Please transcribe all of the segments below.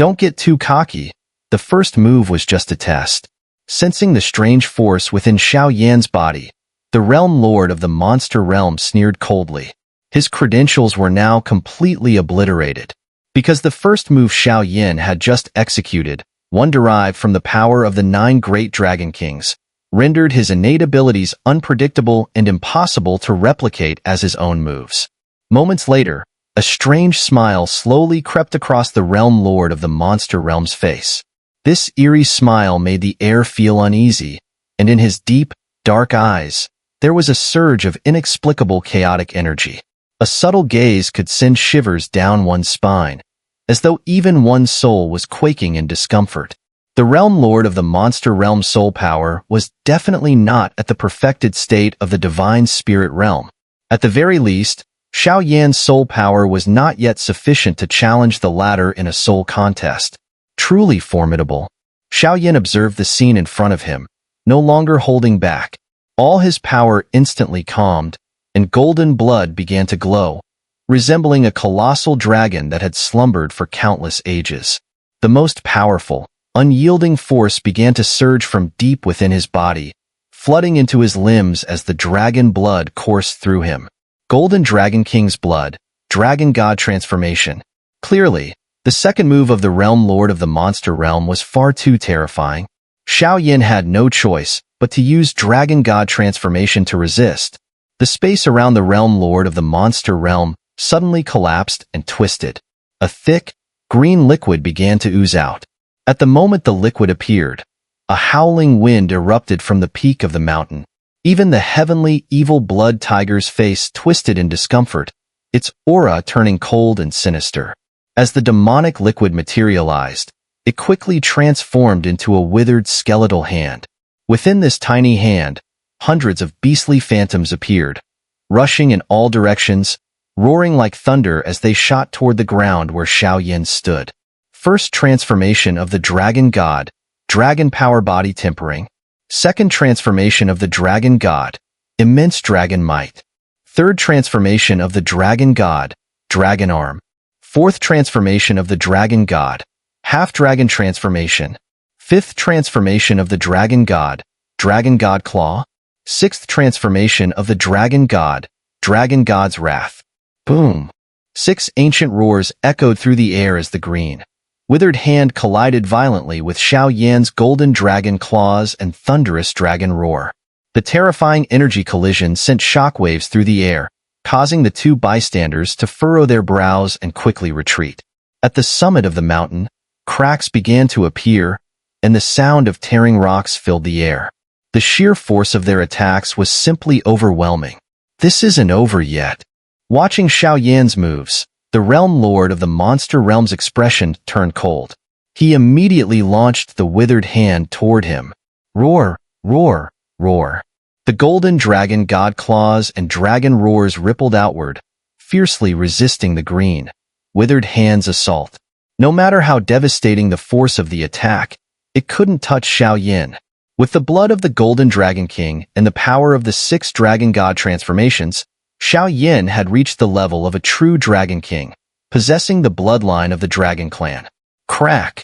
Don't get too cocky. The first move was just a test. Sensing the strange force within Xiao Yan's body, the realm lord of the monster realm sneered coldly. His credentials were now completely obliterated. Because the first move Xiao Yan had just executed, one derived from the power of the 9 great dragon kings, rendered his innate abilities unpredictable and impossible to replicate as his own moves. Moments later, a strange smile slowly crept across the realm lord of the monster realm's face. This eerie smile made the air feel uneasy, and in his deep, dark eyes, there was a surge of inexplicable chaotic energy. A subtle gaze could send shivers down one's spine, as though even one's soul was quaking in discomfort. The realm lord of the monster realm's soul power was definitely not at the perfected state of the divine spirit realm. At the very least, Xiao Yan's soul power was not yet sufficient to challenge the latter in a soul contest. Truly formidable. Xiao Yan observed the scene in front of him, no longer holding back. All his power instantly calmed, and golden blood began to glow, resembling a colossal dragon that had slumbered for countless ages. The most powerful, unyielding force began to surge from deep within his body, flooding into his limbs as the dragon blood coursed through him. Golden Dragon King's blood, Dragon God transformation. Clearly, the second move of the realm lord of the monster realm was far too terrifying. Xiao Yan had no choice but to use Dragon God transformation to resist. The space around the realm lord of the monster realm suddenly collapsed and twisted. A thick, green liquid began to ooze out. At the moment the liquid appeared, a howling wind erupted from the peak of the mountain. Even the heavenly, evil blood tiger's face twisted in discomfort, its aura turning cold and sinister. As the demonic liquid materialized, it quickly transformed into a withered skeletal hand. Within this tiny hand, hundreds of beastly phantoms appeared, rushing in all directions, roaring like thunder as they shot toward the ground where Xiao Yan stood. First transformation of the Dragon God, Dragon Power Body Tempering. Second transformation of the Dragon God, Immense Dragon Might. Third transformation of the Dragon God, Dragon Arm. Fourth transformation of the Dragon God, Half Dragon Transformation. Fifth transformation of the Dragon God, Dragon God Claw. Sixth transformation of the Dragon God, Dragon God's Wrath. Boom! 6 ancient roars echoed through the air as the green, withered hand collided violently with Xiao Yan's golden dragon claws and thunderous dragon roar. The terrifying energy collision sent shockwaves through the air, causing the two bystanders to furrow their brows and quickly retreat. At the summit of the mountain, cracks began to appear, and the sound of tearing rocks filled the air. The sheer force of their attacks was simply overwhelming. This isn't over yet. Watching Xiao Yan's moves, the realm lord of the monster realm's expression turned cold. He immediately launched the withered hand toward him. Roar, roar, roar. The golden dragon god claws and dragon roars rippled outward, fiercely resisting the green, withered hand's assault. No matter how devastating the force of the attack, it couldn't touch Xiao Yan. With the blood of the Golden Dragon King and the power of the 6 Dragon God transformations, Xiao Yan had reached the level of a true Dragon King, possessing the bloodline of the Dragon Clan. Crack!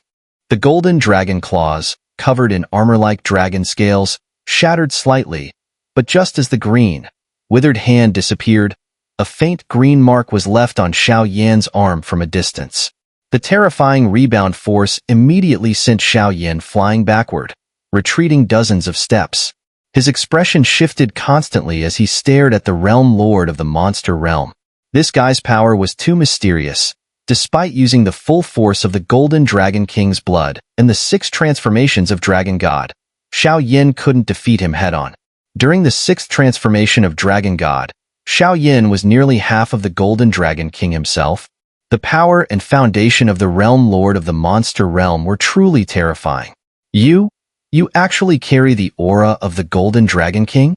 The golden dragon claws, covered in armor-like dragon scales, shattered slightly, but just as the green, withered hand disappeared, a faint green mark was left on Xiao Yan's arm from a distance. The terrifying rebound force immediately sent Xiao Yan flying backward, retreating dozens of steps. His expression shifted constantly as he stared at the realm lord of the monster realm. This guy's power was too mysterious. Despite using the full force of the Golden Dragon King's blood and the 6 transformations of Dragon God, Xiao Yan couldn't defeat him head-on. During the 6th transformation of Dragon God, Xiao Yan was nearly half of the Golden Dragon King himself. The power and foundation of the realm lord of the monster realm were truly terrifying. You actually carry the aura of the Golden Dragon King?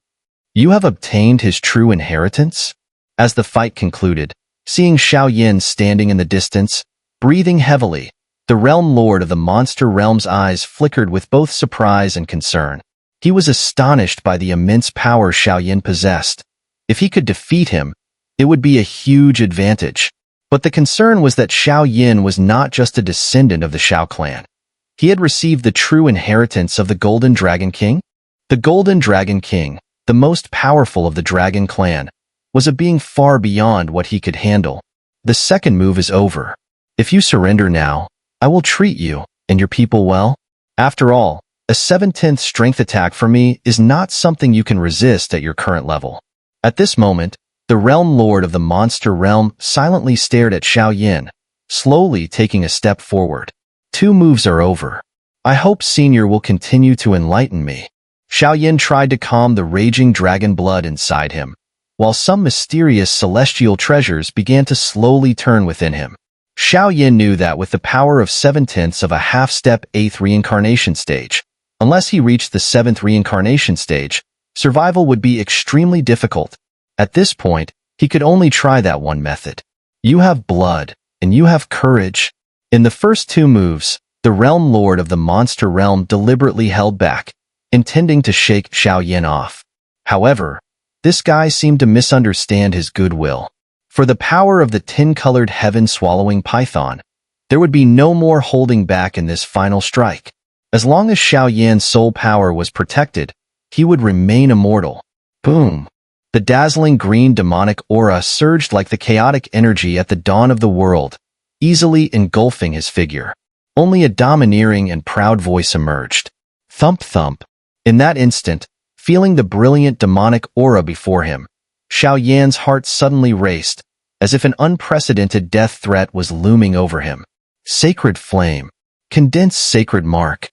You have obtained his true inheritance? As the fight concluded, seeing Xiao Yan standing in the distance, breathing heavily, the realm lord of the monster realm's eyes flickered with both surprise and concern. He was astonished by the immense power Xiao Yan possessed. If he could defeat him, it would be a huge advantage. But the concern was that Xiao Yin was not just a descendant of the Xiao clan. He had received the true inheritance of the Golden Dragon King. The Golden Dragon King, the most powerful of the Dragon clan, was a being far beyond what he could handle. The second move is over. If you surrender now, I will treat you and your people well. After all, a 7/10 strength attack for me is not something you can resist at your current level. At this moment, the Realm Lord of the Monster Realm silently stared at Xiao Yin, slowly taking a step forward. 2 moves are over. I hope Xun'er will continue to enlighten me. Xiao Yin tried to calm the raging dragon blood inside him, while some mysterious celestial treasures began to slowly turn within him. Xiao Yin knew that with the power of 7/10 of a half-step 8th reincarnation stage, unless he reached the 7th reincarnation stage, survival would be extremely difficult. At this point, he could only try that one method. You have blood, and you have courage. In the first 2 moves, the Realm Lord of the Monster Realm deliberately held back, intending to shake Xiao Yin off. However, this guy seemed to misunderstand his goodwill. For the power of the 10-colored heaven-swallowing python, there would be no more holding back in this final strike. As long as Xiao Yan's soul power was protected, he would remain immortal. Boom! The dazzling green demonic aura surged like the chaotic energy at the dawn of the world, easily engulfing his figure. Only a domineering and proud voice emerged. Thump thump. In that instant, feeling the brilliant demonic aura before him, Xiao Yan's heart suddenly raced, as if an unprecedented death threat was looming over him. Sacred Flame. Condensed Sacred Mark.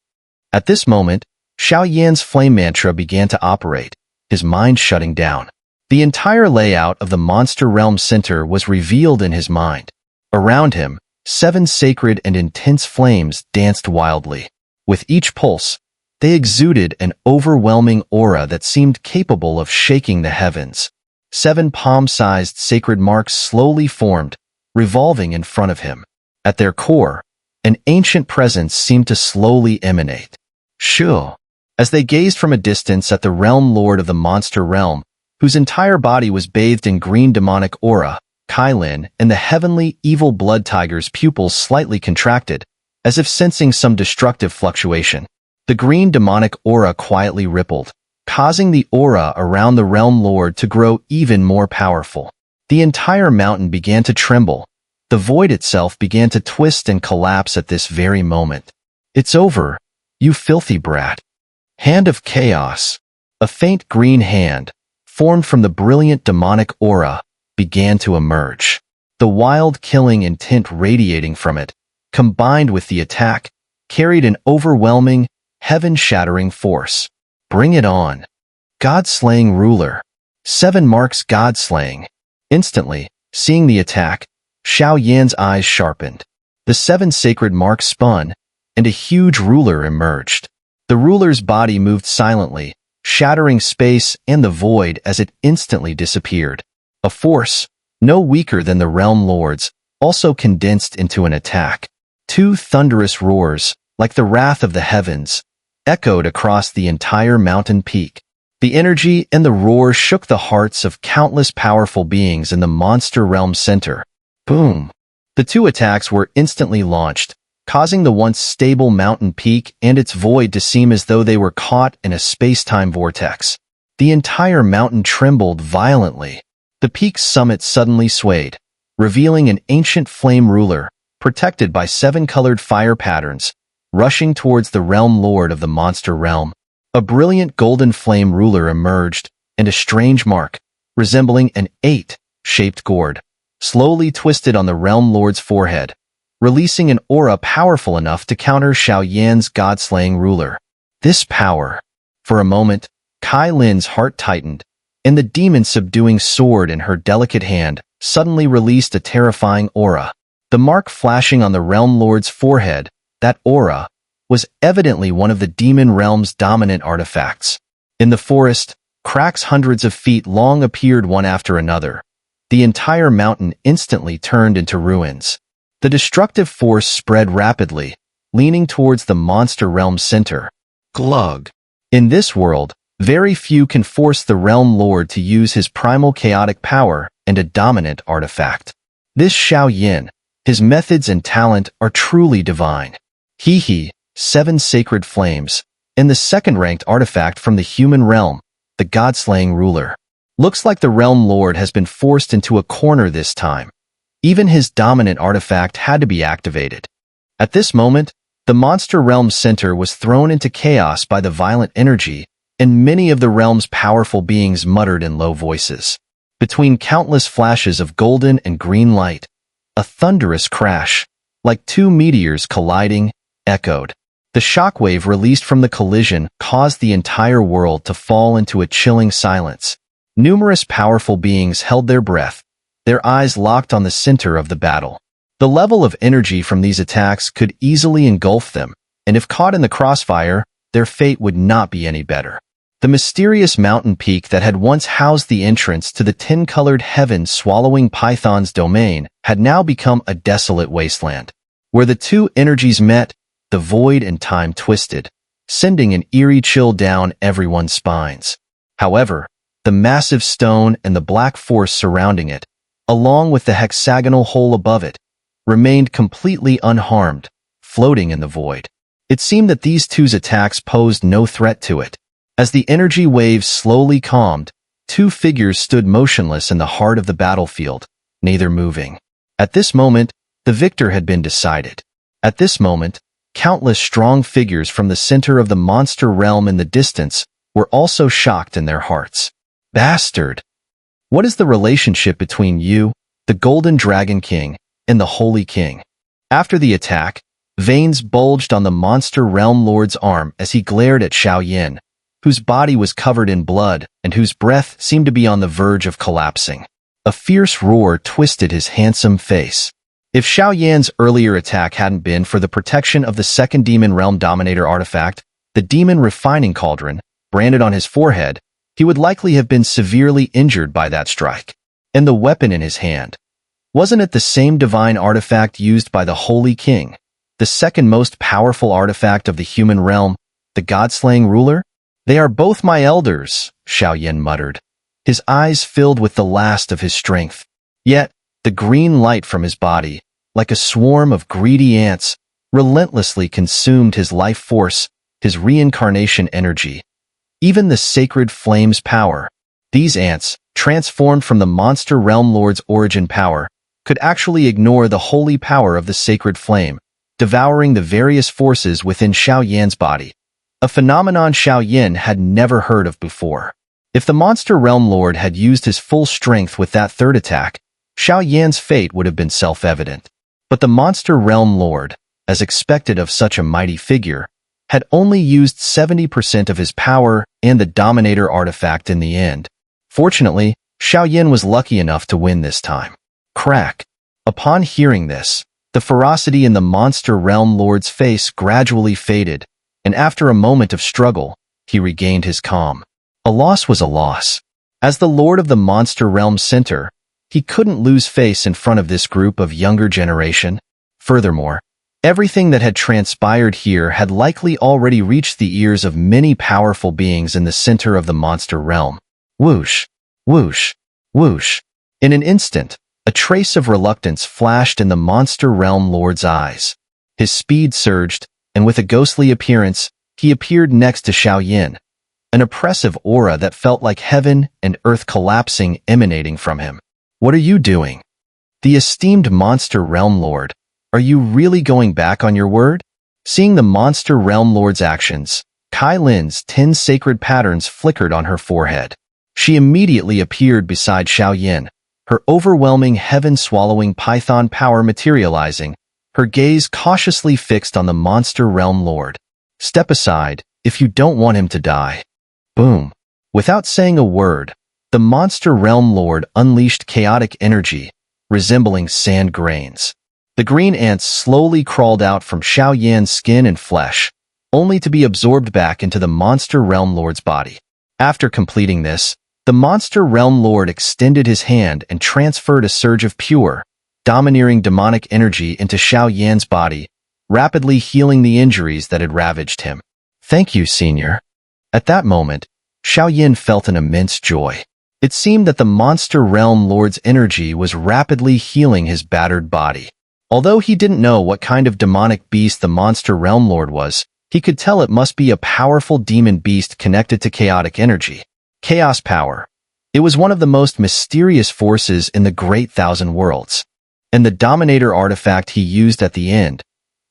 At this moment, Xiao Yan's flame mantra began to operate, his mind shutting down. The entire layout of the Monster Realm Center was revealed in his mind. Around him, 7 sacred and intense flames danced wildly. With each pulse, they exuded an overwhelming aura that seemed capable of shaking the heavens. 7 palm-sized sacred marks slowly formed, revolving in front of him. At their core, an ancient presence seemed to slowly emanate. Xiao. As they gazed from a distance at the Realm Lord of the Monster Realm, whose entire body was bathed in green demonic aura, Kailin and the heavenly evil blood tiger's pupils slightly contracted, as if sensing some destructive fluctuation. The green demonic aura quietly rippled, causing the aura around the Realm Lord to grow even more powerful. The entire mountain began to tremble. The void itself began to twist and collapse at this very moment. It's over, you filthy brat. Hand of Chaos. A faint green hand, formed from the brilliant demonic aura, began to emerge. The wild killing intent radiating from it, combined with the attack, carried an overwhelming, heaven-shattering force. Bring it on. God-slaying ruler. 7 marks God-slaying. Instantly, seeing the attack, Xiao Yan's eyes sharpened. The 7 sacred marks spun, and a huge ruler emerged. The ruler's body moved silently, shattering space and the void as it instantly disappeared. A force, no weaker than the Realm Lord's, also condensed into an attack. 2 thunderous roars, like the wrath of the heavens, echoed across the entire mountain peak. The energy and the roar shook the hearts of countless powerful beings in the Monster Realm Center. Boom! The 2 attacks were instantly launched, causing the once stable mountain peak and its void to seem as though they were caught in a space-time vortex. The entire mountain trembled violently. The peak's summit suddenly swayed, revealing an ancient flame ruler, protected by 7 colored fire patterns, rushing towards the Realm Lord of the Monster Realm. A brilliant golden flame ruler emerged, and a strange mark, resembling an 8-shaped gourd, slowly twisted on the Realm Lord's forehead, releasing an aura powerful enough to counter Xiao Yan's god-slaying ruler. This power. For a moment, Kailin's heart tightened, and the demon-subduing sword in her delicate hand suddenly released a terrifying aura. The mark flashing on the Realm Lord's forehead, that aura, was evidently one of the demon realm's dominant artifacts. In the forest, cracks hundreds of feet long appeared one after another. The entire mountain instantly turned into ruins. The destructive force spread rapidly, leaning towards the Monster Realm Center. Glug. In this world, very few can force the Realm Lord to use his primal chaotic power and a dominant artifact. This Xiao Yin, his methods and talent are truly divine. He, 7 sacred flames, and the second-ranked artifact from the human realm, the god-slaying ruler. Looks like the realm lord has been forced into a corner this time. Even his dominant artifact had to be activated. At this moment, the monster realm center was thrown into chaos by the violent energy, and many of the realm's powerful beings muttered in low voices. Between countless flashes of golden and green light, a thunderous crash, like 2 meteors colliding, echoed. The shockwave released from the collision caused the entire world to fall into a chilling silence. Numerous powerful beings held their breath, their eyes locked on the center of the battle. The level of energy from these attacks could easily engulf them, and if caught in the crossfire, their fate would not be any better. The mysterious mountain peak that had once housed the entrance to the 10-colored heaven-swallowing python's domain had now become a desolate wasteland. Where the 2 energies met, the void and time twisted, sending an eerie chill down everyone's spines. However, the massive stone and the black force surrounding it, along with the hexagonal hole above it, remained completely unharmed, floating in the void. It seemed that these 2's attacks posed no threat to it. As the energy waves slowly calmed, 2 figures stood motionless in the heart of the battlefield, neither moving. At this moment, the victor had been decided. At this moment, countless strong figures from the center of the monster realm in the distance were also shocked in their hearts. Bastard! What is the relationship between you, the Golden Dragon King, and the Holy King? After the attack, veins bulged on the monster realm lord's arm as he glared at Xiao Yin, whose body was covered in blood and whose breath seemed to be on the verge of collapsing. A fierce roar twisted his handsome face. If Xiao Yan's earlier attack hadn't been for the protection of the second Demon Realm Dominator artifact, the Demon Refining Cauldron, branded on his forehead, he would likely have been severely injured by that strike. And the weapon in his hand, wasn't it the same divine artifact used by the Holy King, the second most powerful artifact of the human realm, the god-slaying ruler? They are both my elders, Xiao Yin muttered, his eyes filled with the last of his strength. Yet, the green light from his body, like a swarm of greedy ants, relentlessly consumed his life force, his reincarnation energy. Even the sacred flame's power. These ants, transformed from the monster realm lord's origin power, could actually ignore the holy power of the sacred flame, devouring the various forces within Xiao Yan's body. A phenomenon Xiao Yin had never heard of before. If the monster realm lord had used his full strength with that third attack, Xiao Yan's fate would have been self-evident. But the monster realm lord, as expected of such a mighty figure, had only used 70% of his power and the Dominator artifact in the end. Fortunately, Xiao Yin was lucky enough to win this time. Crack. Upon hearing this, the ferocity in the monster realm lord's face gradually faded, and after a moment of struggle, he regained his calm. A loss was a loss. As the lord of the monster realm center, he couldn't lose face in front of this group of younger generation. Furthermore, everything that had transpired here had likely already reached the ears of many powerful beings in the center of the monster realm. Whoosh, whoosh, whoosh. In an instant, a trace of reluctance flashed in the monster realm lord's eyes. His speed surged, and with a ghostly appearance, he appeared next to Xiao Yin, an oppressive aura that felt like heaven and earth collapsing emanating from him. What are you doing? The esteemed monster realm lord, are you really going back on your word? Seeing the monster realm lord's actions, Kai Lin's 10 sacred patterns flickered on her forehead. She immediately appeared beside Xiao Yin, her overwhelming heaven-swallowing python power materializing, her gaze cautiously fixed on the monster realm lord. Step aside, if you don't want him to die. Boom. Without saying a word, the monster realm lord unleashed chaotic energy, resembling sand grains. The green ants slowly crawled out from Xiao Yan's skin and flesh, only to be absorbed back into the monster realm lord's body. After completing this, the monster realm lord extended his hand and transferred a surge of pure, domineering demonic energy into Xiao Yan's body, rapidly healing the injuries that had ravaged him. Thank you, Senior. At that moment, Xiao Yin felt an immense joy. It seemed that the Monster Realm Lord's energy was rapidly healing his battered body. Although he didn't know what kind of demonic beast the Monster Realm Lord was, he could tell it must be a powerful demon beast connected to chaotic energy. Chaos power. It was one of the most mysterious forces in the Great Thousand Worlds. And the Dominator artifact he used at the end,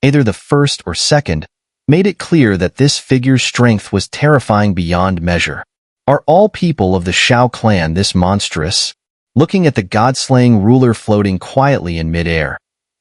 either the first or second, made it clear that this figure's strength was terrifying beyond measure. Are all people of the Xiao clan this monstrous? Looking at the god-slaying ruler floating quietly in midair.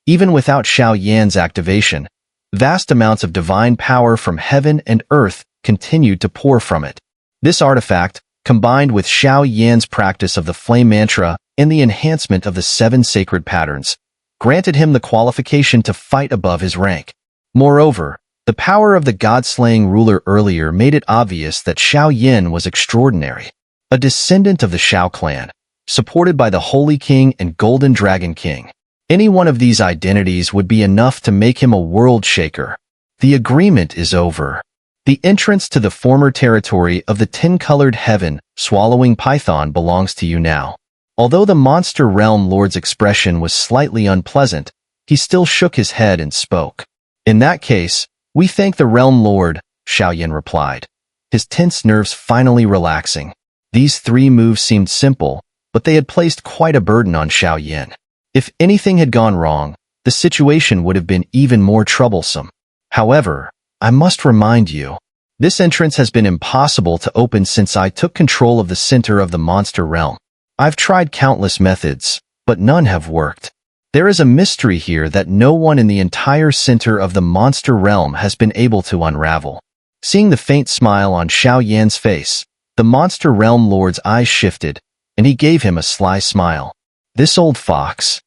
Even without Xiao Yan's activation, vast amounts of divine power from heaven and earth continued to pour from it. This artifact, combined with Xiao Yan's practice of the flame mantra and the enhancement of the 7 sacred patterns, granted him the qualification to fight above his rank. Moreover, the power of the god-slaying ruler earlier made it obvious that Xiao Yan was extraordinary. A descendant of the Xiao clan, supported by the Holy King and Golden Dragon King. Any one of these identities would be enough to make him a world shaker. The agreement is over. The entrance to the former territory of the 10-colored heaven, swallowing python, belongs to you now. Although the Monster Realm Lord's expression was slightly unpleasant, he still shook his head and spoke. In that case, we thank the Realm Lord, Xiao Yan replied, his tense nerves finally relaxing. These 3 moves seemed simple, but they had placed quite a burden on Xiao Yan. If anything had gone wrong, the situation would have been even more troublesome. However, I must remind you, this entrance has been impossible to open since I took control of the center of the Monster Realm. I've tried countless methods, but none have worked. There is a mystery here that no one in the entire center of the Monster Realm has been able to unravel. Seeing the faint smile on Xiao Yan's face, the Monster Realm Lord's eyes shifted, and he gave him a sly smile. This old fox.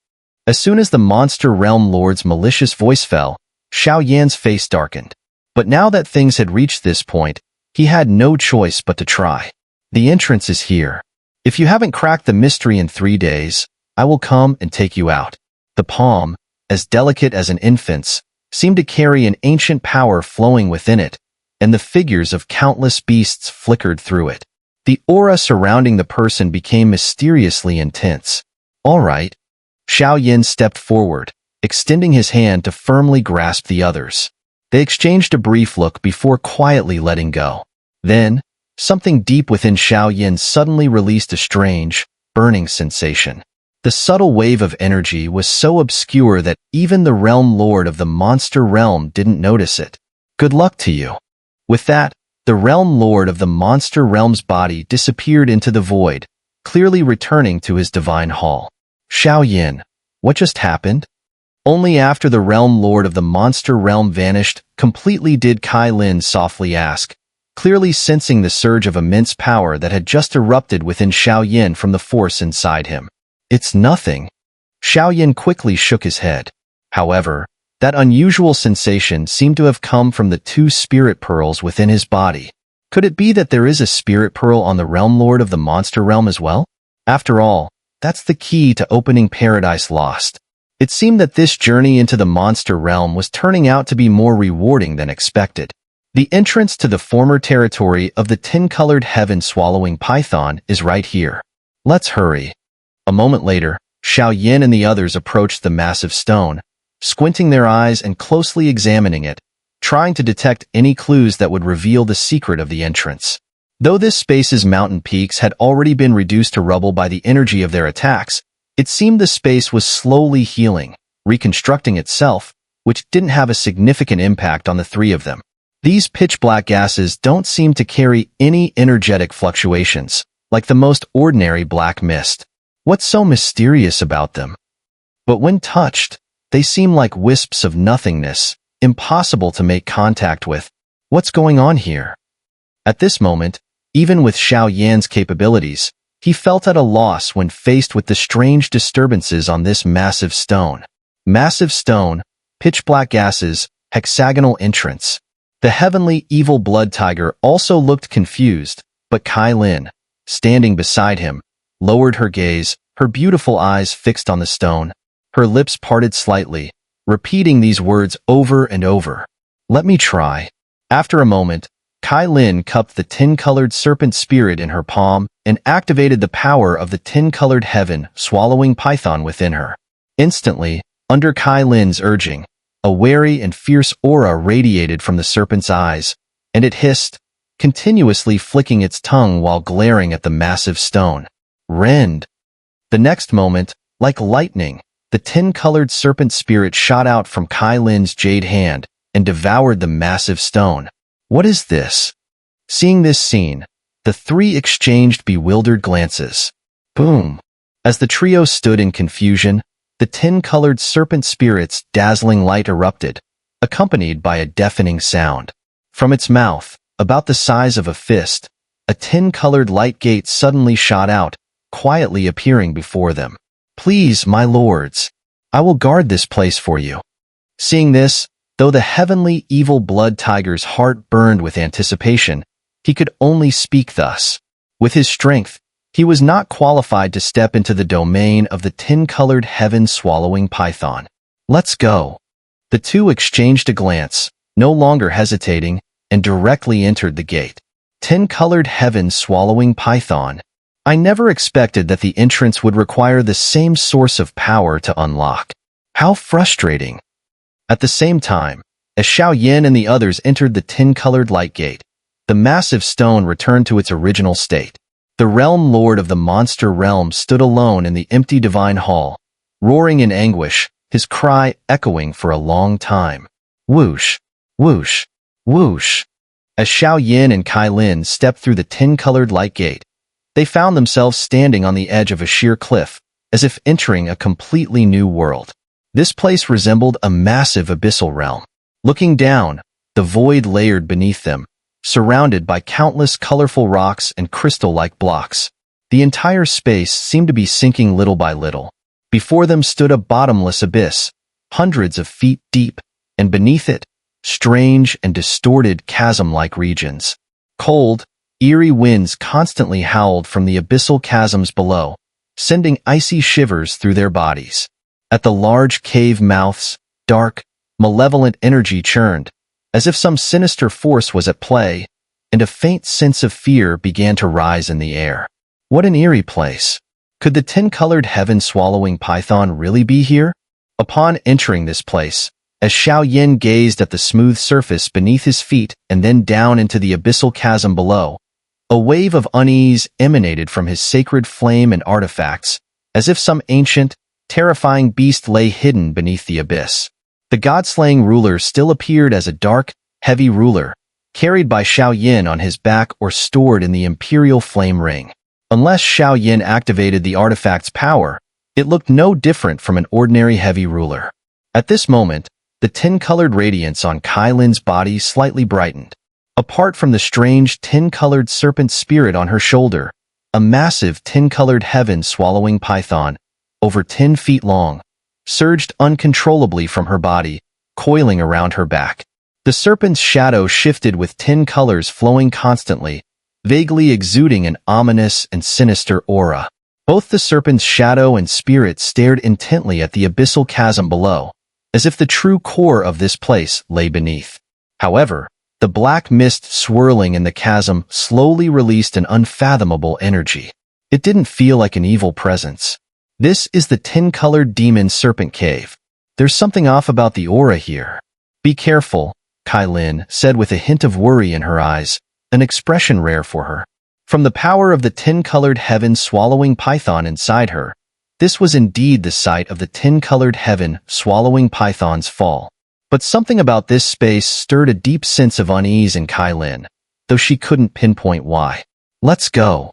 As soon as the Monster Realm Lord's malicious voice fell, Xiao Yan's face darkened. But now that things had reached this point, he had no choice but to try. The entrance is here. If you haven't cracked the mystery in 3 days, I will come and take you out. The palm, as delicate as an infant's, seemed to carry an ancient power flowing within it, and the figures of countless beasts flickered through it. The aura surrounding the person became mysteriously intense. All right. Xiao Yan stepped forward, extending his hand to firmly grasp the other's. They exchanged a brief look before quietly letting go. Then, something deep within Xiao Yan suddenly released a strange, burning sensation. The subtle wave of energy was so obscure that even the Realm Lord of the Monster Realm didn't notice it. Good luck to you. With that, the Realm Lord of the Monster Realm's body disappeared into the void, clearly returning to his divine hall. Xiao Yan, what just happened? Only after the Realm Lord of the Monster Realm vanished completely did Kai Lin softly ask, clearly sensing the surge of immense power that had just erupted within Xiao Yan from the force inside him. It's nothing. Xiao Yan quickly shook his head. However, that unusual sensation seemed to have come from the 2 spirit pearls within his body. Could it be that there is a spirit pearl on the Realm Lord of the Monster Realm as well? After all, that's the key to opening Paradise Lost. It seemed that this journey into the Monster Realm was turning out to be more rewarding than expected. The entrance to the former territory of the 10-colored heaven swallowing python is right here. Let's hurry. A moment later, Xiao Yan and the others approached the massive stone, squinting their eyes and closely examining it, trying to detect any clues that would reveal the secret of the entrance. Though this space's mountain peaks had already been reduced to rubble by the energy of their attacks, it seemed the space was slowly healing, reconstructing itself, which didn't have a significant impact on the 3 of them. These pitch-black gases don't seem to carry any energetic fluctuations, like the most ordinary black mist. What's so mysterious about them? But when touched, they seem like wisps of nothingness, impossible to make contact with. What's going on here? At this moment, even with Xiao Yan's capabilities, he felt at a loss when faced with the strange disturbances on this massive stone. Massive stone, pitch-black gases, hexagonal entrance. The heavenly evil blood tiger also looked confused, but Kai Lin, standing beside him, lowered her gaze, her beautiful eyes fixed on the stone. Her lips parted slightly, repeating these words over and over. Let me try. After a moment, Kai Lin cupped the tin-colored serpent spirit in her palm and activated the power of the tin-colored heaven swallowing python within her. Instantly, under Kai Lin's urging, a wary and fierce aura radiated from the serpent's eyes, and it hissed, continuously flicking its tongue while glaring at the massive stone. Rend! The next moment, like lightning, the tin-colored serpent spirit shot out from Kai Lin's jade hand and devoured the massive stone. What is this? Seeing this scene, the three exchanged bewildered glances. Boom! As the trio stood in confusion, the tin-colored serpent spirit's dazzling light erupted, accompanied by a deafening sound. From its mouth, about the size of a fist, a tin-colored light gate suddenly shot out, quietly appearing before them. Please, my lords, I will guard this place for you. Seeing this, though the heavenly evil blood tiger's heart burned with anticipation, he could only speak thus. With his strength, he was not qualified to step into the domain of the tin-colored heaven-swallowing python. Let's go. The two exchanged a glance, no longer hesitating, and directly entered the gate. Tin-colored heaven-swallowing python. I never expected that the entrance would require the same source of power to unlock. How frustrating. At the same time, as Xiao Yan and the others entered the tin-colored light gate, the massive stone returned to its original state. The realm lord of the monster realm stood alone in the empty divine hall, roaring in anguish, his cry echoing for a long time. Whoosh, whoosh, whoosh. As Xiao Yan and Kai Lin stepped through the tin-colored light gate, they found themselves standing on the edge of a sheer cliff, as if entering a completely new world. This place resembled a massive abyssal realm. Looking down, the void layered beneath them, surrounded by countless colorful rocks and crystal-like blocks. The entire space seemed to be sinking little by little. Before them stood a bottomless abyss, hundreds of feet deep, and beneath it, strange and distorted chasm-like regions. Cold, eerie winds constantly howled from the abyssal chasms below, sending icy shivers through their bodies. At the large cave mouths, dark, malevolent energy churned, as if some sinister force was at play, and a faint sense of fear began to rise in the air. What an eerie place. Could the tin-colored heaven-swallowing python really be here? Upon entering this place, as Xiao Yan gazed at the smooth surface beneath his feet and then down into the abyssal chasm below, a wave of unease emanated from his sacred flame and artifacts, as if some ancient, terrifying beast lay hidden beneath the abyss. The god-slaying ruler still appeared as a dark, heavy ruler, carried by Xiao Yan on his back or stored in the imperial flame ring. Unless Xiao Yan activated the artifact's power, it looked no different from an ordinary heavy ruler. At this moment, the tin-colored radiance on Kai Lin's body slightly brightened. Apart from the strange tin-colored serpent spirit on her shoulder, a massive tin-colored heaven-swallowing python, over 10 feet long, surged uncontrollably from her body, coiling around her back. The serpent's shadow shifted with 10 colors flowing constantly, vaguely exuding an ominous and sinister aura. Both the serpent's shadow and spirit stared intently at the abyssal chasm below, as if the true core of this place lay beneath. However, the black mist swirling in the chasm slowly released an unfathomable energy. It didn't feel like an evil presence. This is the tin-colored demon serpent cave. There's something off about the aura here. Be careful, Kai Lin said with a hint of worry in her eyes, an expression rare for her. From the power of the tin-colored heaven-swallowing python inside her, this was indeed the site of the tin-colored heaven-swallowing python's fall. But something about this space stirred a deep sense of unease in Kai Lin, though she couldn't pinpoint why. Let's go.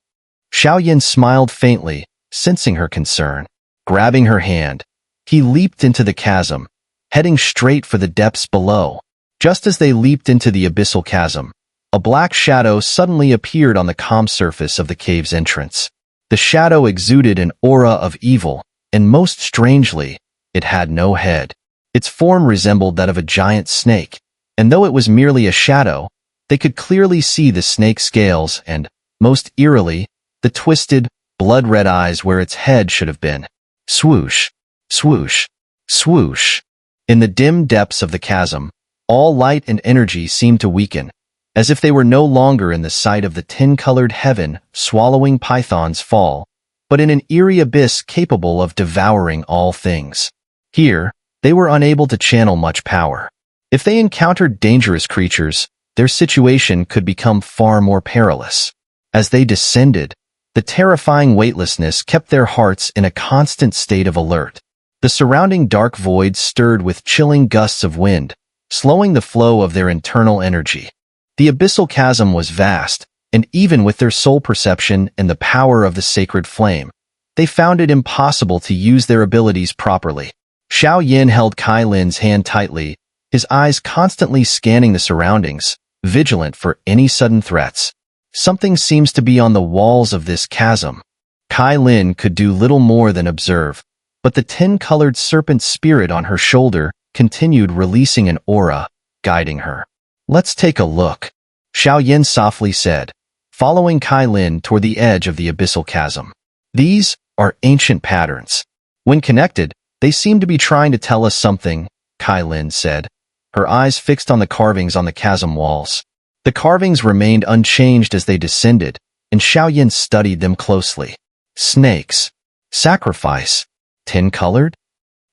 Xiao Yan smiled faintly, sensing her concern. Grabbing her hand, he leaped into the chasm, heading straight for the depths below. Just as they leaped into the abyssal chasm, a black shadow suddenly appeared on the calm surface of the cave's entrance. The shadow exuded an aura of evil, and most strangely, it had no head. Its form resembled that of a giant snake, and though it was merely a shadow, they could clearly see the snake's scales and, most eerily, the twisted, blood-red eyes where its head should have been. Swoosh, swoosh, swoosh. In the dim depths of the chasm, all light and energy seemed to weaken, as if they were no longer in the sight of the tin-colored heaven swallowing python's fall, but in an eerie abyss capable of devouring all things. Here, they were unable to channel much power. If they encountered dangerous creatures, their situation could become far more perilous. As they descended, the terrifying weightlessness kept their hearts in a constant state of alert. The surrounding dark void stirred with chilling gusts of wind, slowing the flow of their internal energy. The abyssal chasm was vast, and even with their soul perception and the power of the sacred flame, they found it impossible to use their abilities properly. Xiao Yin held Kai Lin's hand tightly, his eyes constantly scanning the surroundings, vigilant for any sudden threats. Something seems to be on the walls of this chasm. Kai Lin could do little more than observe, but the tin-colored serpent spirit on her shoulder continued releasing an aura, guiding her. "Let's take a look," Xiao Yin softly said, following Kai Lin toward the edge of the abyssal chasm. "These are ancient patterns. When connected, they seem to be trying to tell us something," Kai Lin said, her eyes fixed on the carvings on the chasm walls. The carvings remained unchanged as they descended, and Xiao Yin studied them closely. "Snakes. Sacrifice. Tin-colored?"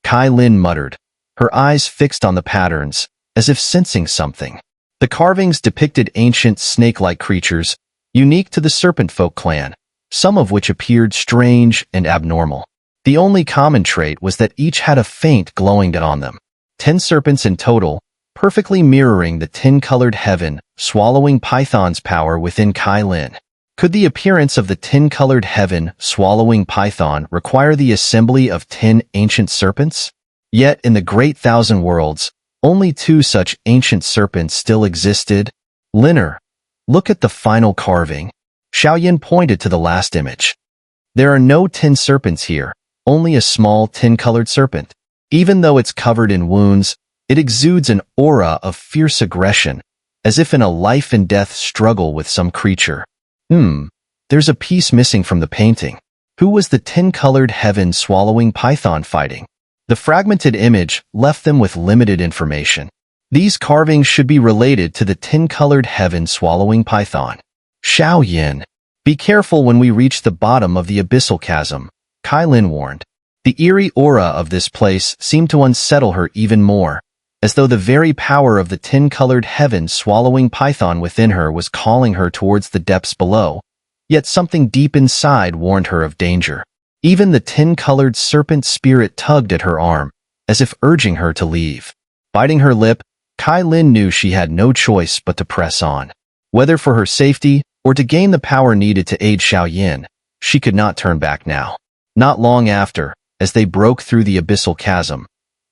Kai Lin muttered, her eyes fixed on the patterns, as if sensing something. The carvings depicted ancient snake-like creatures, unique to the Serpent Folk clan, some of which appeared strange and abnormal. The only common trait was that each had a faint glowing dot on them. 10 serpents in total, perfectly mirroring the tin-colored heaven, swallowing python's power within Kai Lin. Could the appearance of the tin-colored heaven, swallowing python, require the assembly of 10 ancient serpents? Yet in the great thousand worlds, only 2 such ancient serpents still existed. "Xun'er, look at the final carving." Xiao Yin pointed to the last image. "There are no 10 serpents here, only a small tin-colored serpent. Even though it's covered in wounds, it exudes an aura of fierce aggression, as if in a life-and-death struggle with some creature. There's a piece missing from the painting. Who was the tin-colored heaven swallowing python fighting?" The fragmented image left them with limited information. These carvings should be related to the tin-colored heaven swallowing python. "Xiao Yin, be careful when we reach the bottom of the abyssal chasm," Kai Lin warned. The eerie aura of this place seemed to unsettle her even more, as though the very power of the tin-colored heaven swallowing python within her was calling her towards the depths below, yet something deep inside warned her of danger. Even the tin-colored serpent spirit tugged at her arm, as if urging her to leave. Biting her lip, Kai Lin knew she had no choice but to press on. Whether for her safety or to gain the power needed to aid Xiao Yin, she could not turn back now. Not long after, as they broke through the abyssal chasm,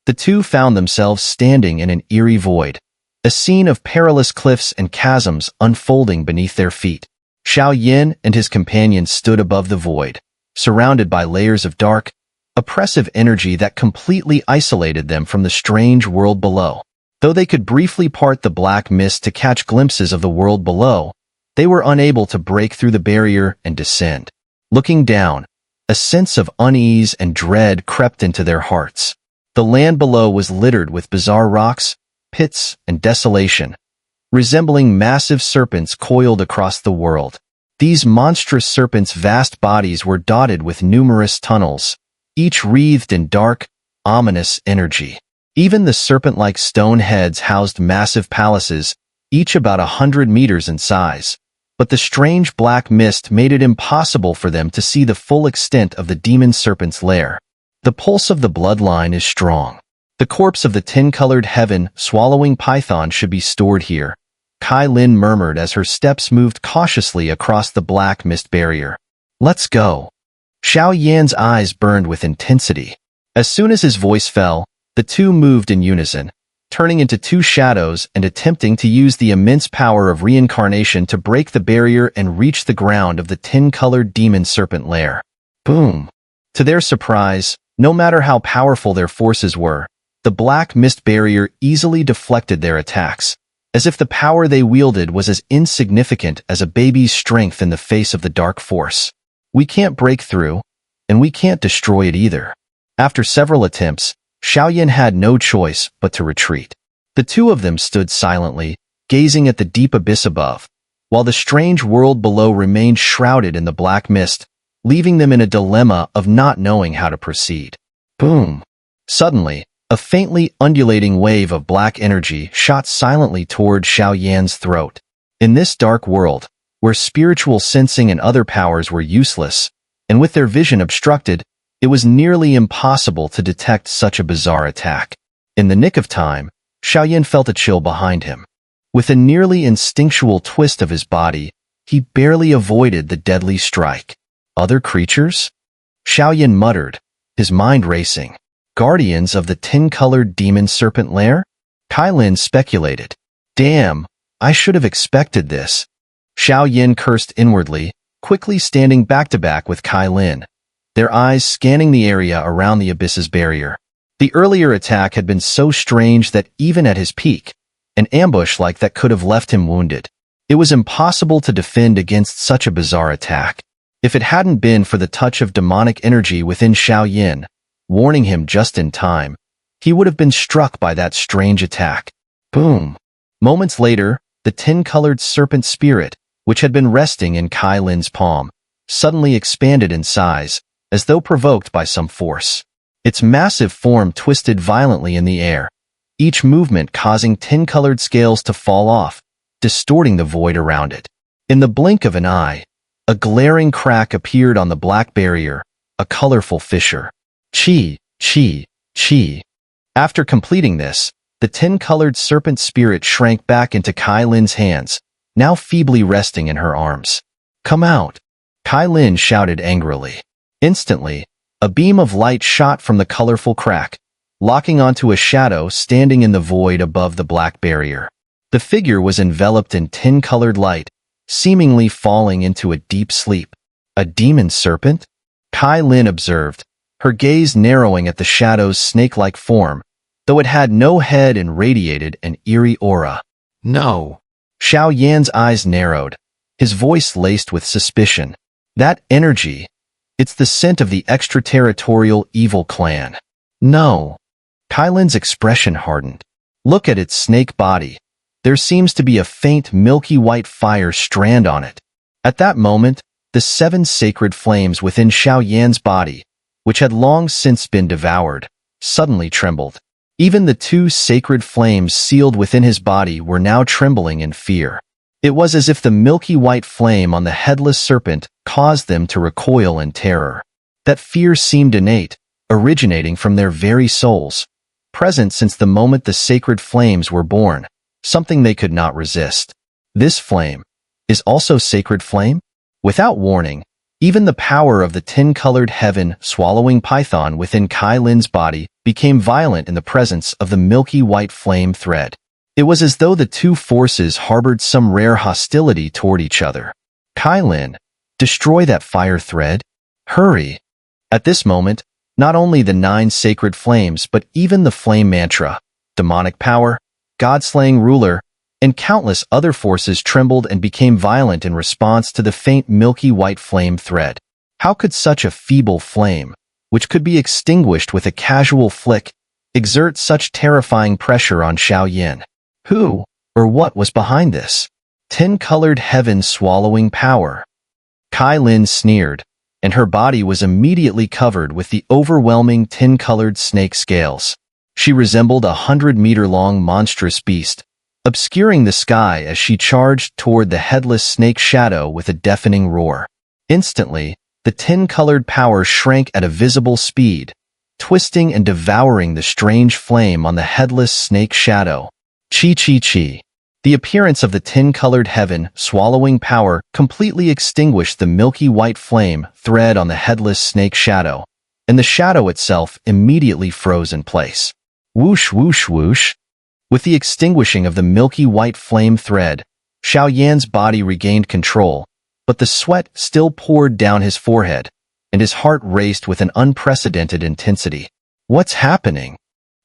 the two found themselves standing in an eerie void, a scene of perilous cliffs and chasms unfolding beneath their feet. Xiao Yin and his companions stood above the void, surrounded by layers of dark, oppressive energy that completely isolated them from the strange world below. Though they could briefly part the black mist to catch glimpses of the world below, they were unable to break through the barrier and descend. Looking down, a sense of unease and dread crept into their hearts. The land below was littered with bizarre rocks, pits, and desolation, resembling massive serpents coiled across the world. These monstrous serpents' vast bodies were dotted with numerous tunnels, each wreathed in dark, ominous energy. Even the serpent-like stone heads housed massive palaces, each about 100 meters in size. But the strange black mist made it impossible for them to see the full extent of the demon serpent's lair. "The pulse of the bloodline is strong. The corpse of the tin-colored heaven swallowing python should be stored here," Kai Lin murmured as her steps moved cautiously across the black mist barrier. "Let's go." Xiao Yan's eyes burned with intensity. As soon as his voice fell, the two moved in unison, turning into 2 shadows and attempting to use the immense power of reincarnation to break the barrier and reach the ground of the tin-colored demon serpent lair. Boom! To their surprise, no matter how powerful their forces were, the black mist barrier easily deflected their attacks, as if the power they wielded was as insignificant as a baby's strength in the face of the dark force. "We can't break through, and we can't destroy it either." After several attempts, Xiao Yin had no choice but to retreat. The two of them stood silently, gazing at the deep abyss above, while the strange world below remained shrouded in the black mist, leaving them in a dilemma of not knowing how to proceed. Boom! Suddenly, a faintly undulating wave of black energy shot silently toward Xiao Yan's throat. In this dark world, where spiritual sensing and other powers were useless, and with their vision obstructed, it was nearly impossible to detect such a bizarre attack. In the nick of time, Xiao Yan felt a chill behind him. With a nearly instinctual twist of his body, he barely avoided the deadly strike. Other creatures? Xiao Yan muttered, his mind racing. Guardians of the tin-colored demon serpent lair? Kai Lin speculated. Damn, I should have expected this. Xiao Yan cursed inwardly, quickly standing back-to-back with Kai Lin, their eyes scanning the area around the abyss's barrier. The earlier attack had been so strange that even at his peak, an ambush like that could have left him wounded. It was impossible to defend against such a bizarre attack. If it hadn't been for the touch of demonic energy within Xiao Yan, warning him just in time, he would have been struck by that strange attack. Boom! Moments later, the tin-colored serpent spirit, which had been resting in Kai Lin's palm, suddenly expanded in size, as though provoked by some force. Its massive form twisted violently in the air, each movement causing tin-colored scales to fall off, distorting the void around it. In the blink of an eye, a glaring crack appeared on the black barrier, a colorful fissure. Chi, chi, chi. After completing this, the tin-colored serpent spirit shrank back into Kai Lin's hands, now feebly resting in her arms. Come out! Kai Lin shouted angrily. Instantly, a beam of light shot from the colorful crack, locking onto a shadow standing in the void above the black barrier. The figure was enveloped in tin-colored light, seemingly falling into a deep sleep. A demon serpent? Kai Lin observed, her gaze narrowing at the shadow's snake-like form, though it had no head and radiated an eerie aura. No. Xiao Yan's eyes narrowed, his voice laced with suspicion. That energy, it's the scent of the extraterritorial evil clan. No. Kai Lin's expression hardened. Look at its snake body. There seems to be a faint milky white fire strand on it. At that moment, the 7 sacred flames within Xiao Yan's body, which had long since been devoured, suddenly trembled. Even the 2 sacred flames sealed within his body were now trembling in fear. It was as if the milky white flame on the headless serpent caused them to recoil in terror. That fear seemed innate, originating from their very souls, present since the moment the sacred flames were born, something they could not resist. This flame is also sacred flame? Without warning, even the power of the tin-colored heaven-swallowing python within Kai Lin's body became violent in the presence of the milky white flame thread. It was as though the 2 forces harbored some rare hostility toward each other. Kai Lin, destroy that fire thread. Hurry! At this moment, not only the 9 sacred flames but even the flame mantra, demonic power, god-slaying ruler, and countless other forces trembled and became violent in response to the faint milky white flame thread. How could such a feeble flame, which could be extinguished with a casual flick, exert such terrifying pressure on Xiao Yan? Who, or what was behind this? Tin-colored heaven-swallowing power. Kai Lin sneered, and her body was immediately covered with the overwhelming tin-colored snake scales. She resembled a 100-meter-long monstrous beast, obscuring the sky as she charged toward the headless snake shadow with a deafening roar. Instantly, the tin-colored power shrank at a visible speed, twisting and devouring the strange flame on the headless snake shadow. Chi chi chi. The appearance of the tin-colored heaven-swallowing power completely extinguished the milky white flame thread on the headless snake shadow, and the shadow itself immediately froze in place. Whoosh whoosh whoosh. With the extinguishing of the milky white flame thread, Xiao Yan's body regained control, but the sweat still poured down his forehead, and his heart raced with an unprecedented intensity. What's happening?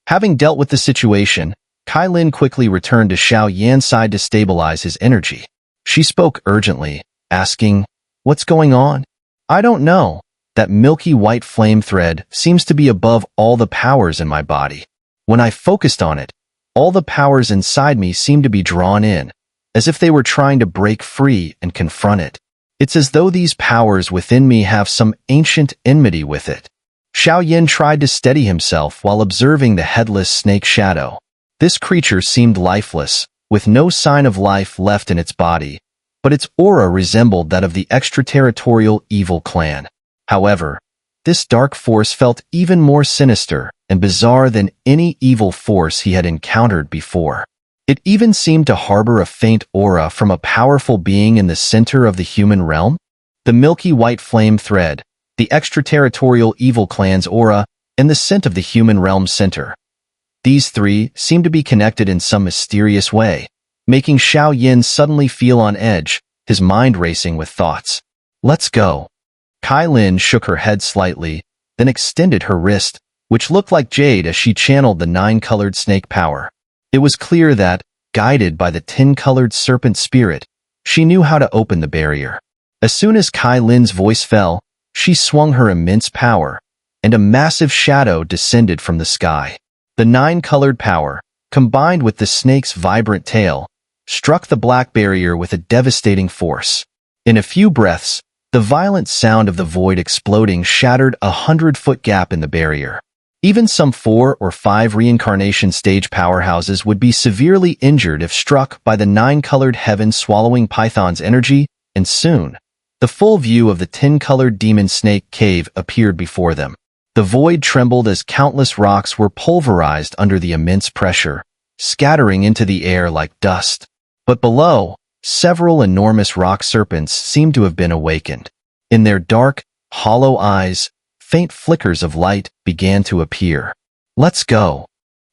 Having dealt with the situation, Kai Lin quickly returned to Xiao Yan's side to stabilize his energy. She spoke urgently, asking, "What's going on?" "I don't know. That milky white flame thread seems to be above all the powers in my body. When I focused on it, All the powers inside me seem to be drawn in, as if they were trying to break free and confront it. It's as though these powers within me have some ancient enmity with it. Xiao Yin tried to steady himself while observing the headless snake shadow. This creature seemed lifeless, with no sign of life left in its body, but its aura resembled that of the extraterritorial evil clan. However, this dark force felt even more sinister and bizarre than any evil force he had encountered before. It even seemed to harbor a faint aura from a powerful being in the center of the human realm. The milky white flame thread, the extraterritorial evil clan's aura, and the scent of the human realm center. These three seemed to be connected in some mysterious way, making Xiao Yin suddenly feel on edge, his mind racing with thoughts. Let's go. Kai Lin shook her head slightly, then extended her wrist, which looked like jade as she channeled the 9-colored snake power. It was clear that, guided by the 10-colored serpent spirit, she knew how to open the barrier. As soon as Kai Lin's voice fell, she swung her immense power, and a massive shadow descended from the sky. The 9-colored power, combined with the snake's vibrant tail, struck the black barrier with a devastating force. In a few breaths, the violent sound of the void exploding shattered a 100-foot gap in the barrier. Even some 4 or 5 reincarnation stage powerhouses would be severely injured if struck by the 9-colored heaven-swallowing python's energy, and soon, the full view of the 10-colored demon snake cave appeared before them. The void trembled as countless rocks were pulverized under the immense pressure, scattering into the air like dust. But below, several enormous rock serpents seemed to have been awakened. In their dark, hollow eyes, faint flickers of light began to appear. Let's go.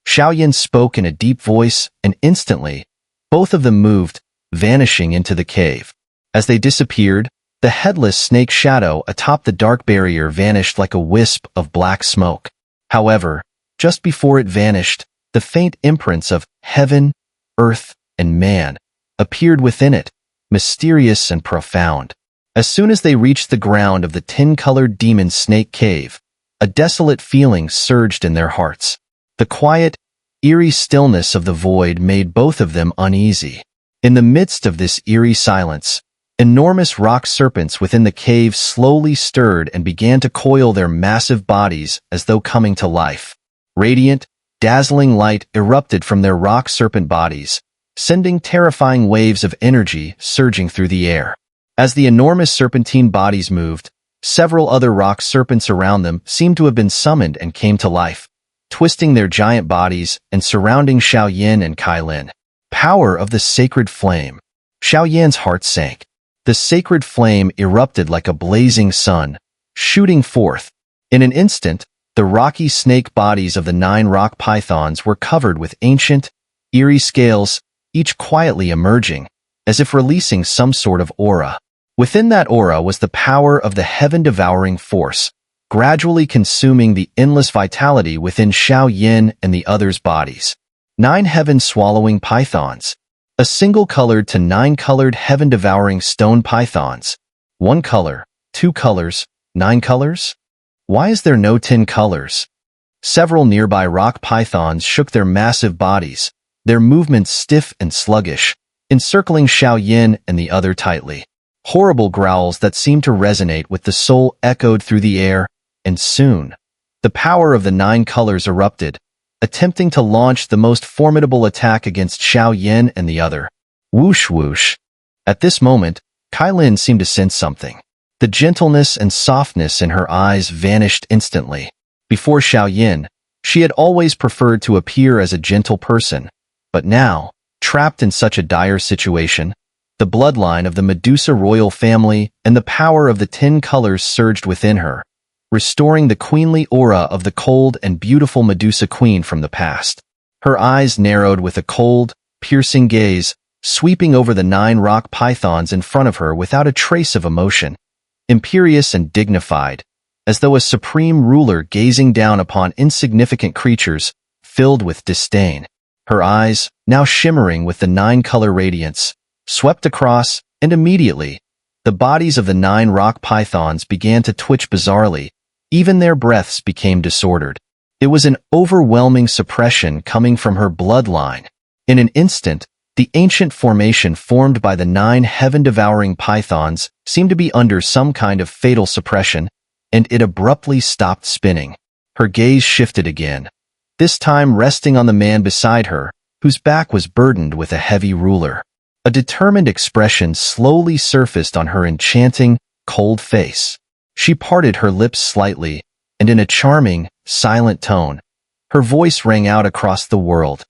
Xiao Yin spoke in a deep voice, and instantly, both of them moved, vanishing into the cave. As they disappeared, the headless snake shadow atop the dark barrier vanished like a wisp of black smoke. However, just before it vanished, the faint imprints of heaven, earth, and man appeared within it, mysterious and profound. As soon as they reached the ground of the 10-colored demon snake cave, a desolate feeling surged in their hearts. The quiet, eerie stillness of the void made both of them uneasy. In the midst of this eerie silence, enormous rock serpents within the cave slowly stirred and began to coil their massive bodies as though coming to life. Radiant, dazzling light erupted from their rock serpent bodies, sending terrifying waves of energy surging through the air. As the enormous serpentine bodies moved, several other rock serpents around them seemed to have been summoned and came to life, twisting their giant bodies and surrounding Xiao Yin and Kai Lin. Power of the sacred flame. Xiao Yan's heart sank. The sacred flame erupted like a blazing sun, shooting forth. In an instant, the rocky snake bodies of the 9 rock pythons were covered with ancient, eerie scales, each quietly emerging, as if releasing some sort of aura. Within that aura was the power of the heaven-devouring force, gradually consuming the endless vitality within Xiao Yin and the others' bodies. 9 heaven-swallowing pythons. A single-colored to 9-colored heaven-devouring stone pythons. 1 color, 2 colors, 9 colors? Why is there no 10 colors? Several nearby rock pythons shook their massive bodies, their movements stiff and sluggish, encircling Xiao Yin and the other tightly. Horrible growls that seemed to resonate with the soul echoed through the air, and soon, the power of the 9 colors erupted, attempting to launch the most formidable attack against Xiao Yin and the other. Whoosh whoosh. At this moment, Kai Lin seemed to sense something. The gentleness and softness in her eyes vanished instantly. Before Xiao Yin, she had always preferred to appear as a gentle person, but now, trapped in such a dire situation, the bloodline of the Medusa royal family and the power of the 10 colors surged within her, restoring the queenly aura of the cold and beautiful Medusa queen from the past. Her eyes narrowed with a cold, piercing gaze, sweeping over the 9 rock pythons in front of her without a trace of emotion, imperious and dignified, as though a supreme ruler gazing down upon insignificant creatures, filled with disdain. Her eyes, now shimmering with the 9-color radiance, swept across, and immediately, the bodies of the 9 rock pythons began to twitch bizarrely. Even their breaths became disordered. It was an overwhelming suppression coming from her bloodline. In an instant, the ancient formation formed by the 9 heaven-devouring pythons seemed to be under some kind of fatal suppression, and it abruptly stopped spinning. Her gaze shifted again, this time resting on the man beside her, whose back was burdened with a heavy ruler. A determined expression slowly surfaced on her enchanting, cold face. She parted her lips slightly, and in a charming, silent tone, her voice rang out across the world.